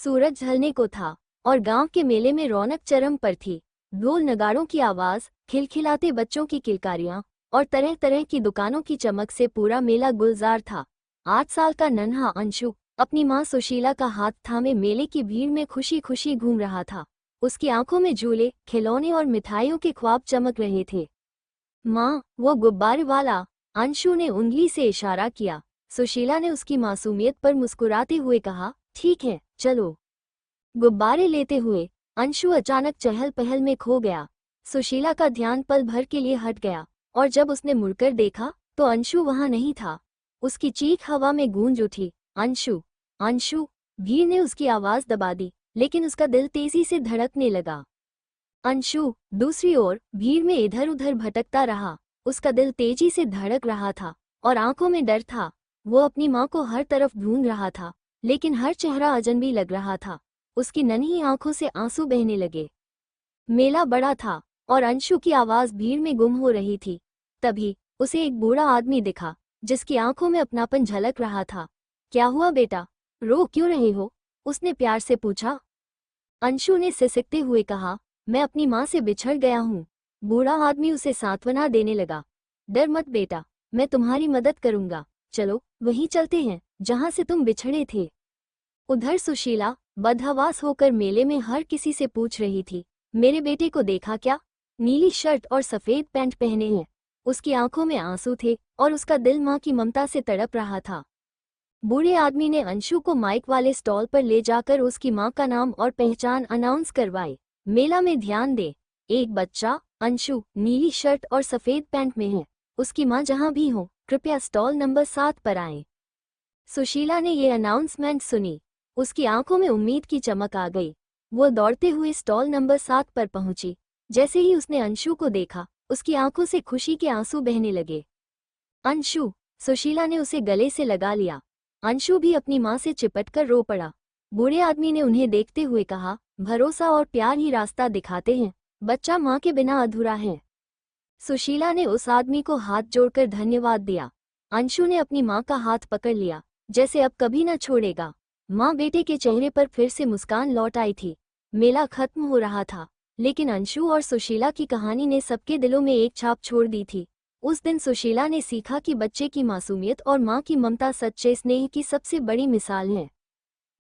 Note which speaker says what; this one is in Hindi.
Speaker 1: सूरज ढलने को था और गांव के मेले में रौनक चरम पर थी। ढोल नगाड़ों की आवाज, खिलखिलाते बच्चों की किलकारियां और तरह तरह की दुकानों की चमक से पूरा मेला गुलजार था। 8 साल का नन्हा अंशु अपनी मां सुशीला का हाथ थामे मेले की भीड़ में खुशी खुशी घूम रहा था। उसकी आंखों में झूले, खिलौने और मिठाइयों के ख्वाब चमक रहे थे। माँ, वो गुब्बारे वाला, अंशु ने उंगली से इशारा किया। सुशीला ने उसकी मासूमियत पर मुस्कुराते हुए कहा, ठीक है, चलो। गुब्बारे लेते हुए अंशु अचानक चहल पहल में खो गया। सुशीला का ध्यान पल भर के लिए हट गया और जब उसने मुड़कर देखा तो अंशु वहां नहीं था। उसकी चीख हवा में गूंज उठी, अंशु, अंशु। भीड़ ने उसकी आवाज दबा दी, लेकिन उसका दिल तेजी से धड़कने लगा। अंशु दूसरी ओर भीड़ में इधर उधर भटकता रहा। उसका दिल तेजी से धड़क रहा था और आंखों में डर था। वो अपनी मां को हर तरफ ढूंढ रहा था, लेकिन हर चेहरा अजनबी लग रहा था। उसकी नन्ही आंखों से आंसू बहने लगे। मेला बड़ा था और अंशु की आवाज भीड़ में गुम हो रही थी। तभी उसे एक बूढ़ा आदमी दिखा, जिसकी आंखों में अपनापन झलक रहा था। क्या हुआ बेटा, रो क्यों रहे हो? उसने प्यार से पूछा। अंशु ने सिसकते हुए कहा, मैं अपनी मां से बिछड़ गया हूँ। बूढ़ा आदमी उसे सांत्वना देने लगा। डर मत बेटा, मैं तुम्हारी मदद करूंगा। चलो वहीं चलते हैं जहां से तुम बिछड़े थे। उधर सुशीला बदहवास होकर मेले में हर किसी से पूछ रही थी, मेरे बेटे को देखा क्या? नीली शर्ट और सफेद पैंट पहने हैं। उसकी आंखों में आंसू थे और उसका दिल मां की ममता से तड़प रहा था। बूढ़े आदमी ने अंशु को माइक वाले स्टॉल पर ले जाकर उसकी मां का नाम और पहचान अनाउंस करवाई। मेला में ध्यान दे, एक बच्चा अंशु नीली शर्ट और सफेद पैंट में है। उसकी मां जहां भी हो, कृपया स्टॉल नंबर 7 पर आए। सुशीला ने ये अनाउंसमेंट सुनी। उसकी आंखों में उम्मीद की चमक आ गई। वो दौड़ते हुए स्टॉल नंबर 7 पर पहुंची। जैसे ही उसने अंशु को देखा, उसकी आंखों से खुशी के आंसू बहने लगे। अंशु, सुशीला ने उसे गले से लगा लिया। अंशु भी अपनी मां से चिपटकर रो पड़ा। बूढ़े आदमी ने उन्हें देखते हुए कहा, भरोसा और प्यार ही रास्ता दिखाते हैं। बच्चा मां के बिना अधूरा है। सुशीला ने उस आदमी को हाथ जोड़कर धन्यवाद दिया। अंशु ने अपनी मां का हाथ पकड़ लिया, जैसे अब कभी न छोड़ेगा। मां बेटे के चेहरे पर फिर से मुस्कान लौट आई थी। मेला खत्म हो रहा था, लेकिन अंशु और सुशीला की कहानी ने सबके दिलों में एक छाप छोड़ दी थी। उस दिन सुशीला ने सीखा कि बच्चे की मासूमियत और मां की ममता सच्चे स्नेह की सबसे बड़ी मिसाल है।